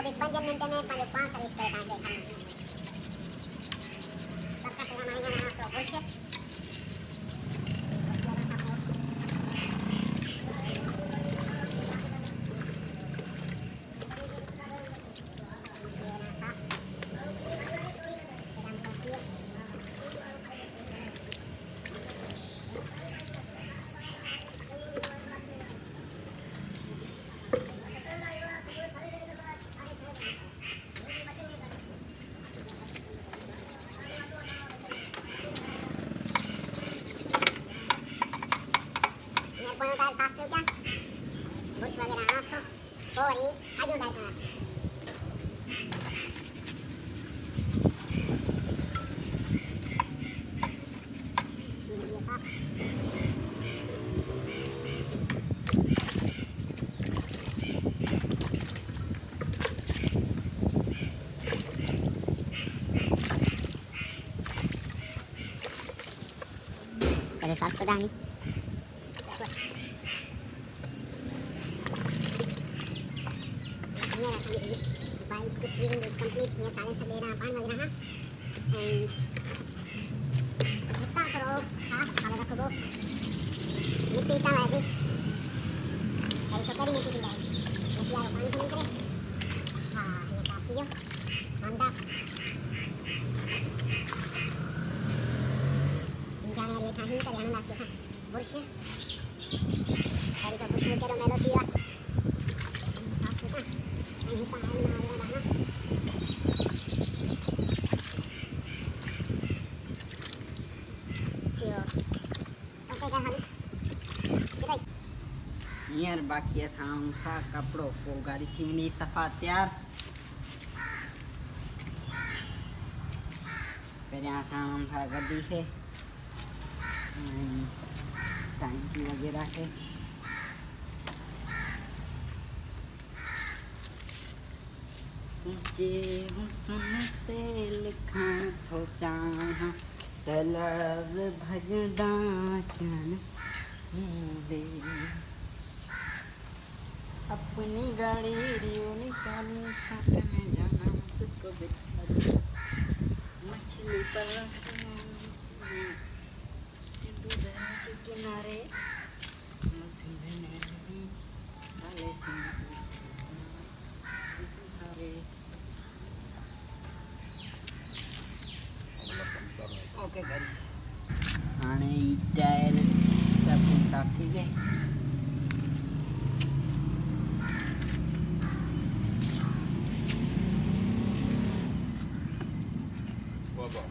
भी 5 मिनट में 5 सर्विस करे कांटे खाना सबका सगा मांगा ना तो खुश टायर साफ क्यों क्या बुश वगैरह आँख को कोरी आजू डालता है ये साफ अरे साफ तो डाली बाइक की ट्यूनिंग इज कंप्लीट ये साइलेंसर ले रहा पानी लग रहा एंड जितना करो खास खाने रखो मिट्टी इतना है भी ऐसा करी मिट्टी की जाएगी मिट्टी आरो पानी नहीं करे हाँ ये साफ किया अंडा जाने वाली था ही तो यहाँ लास्ट था बुर्श ऐसा बुर्श में करो मेलो किया साफ सुथरा ini tangan na यार बाकी शाम था कपड़ों को गाड़ी थी नहीं सफा तैयार फिर यहाँ शाम था गड्डी है टंकी वगैरह है तुझे हुस्न ते लिखा तो चाहा तलब भजदा चन दे अपनी गाड़ी रियो निकालूं साथ में जाना तुझको बिछा दूं मछली पर सिंधु दरिया के किनारे ओके गाइस आने टायर सब साफ थी गए बाबा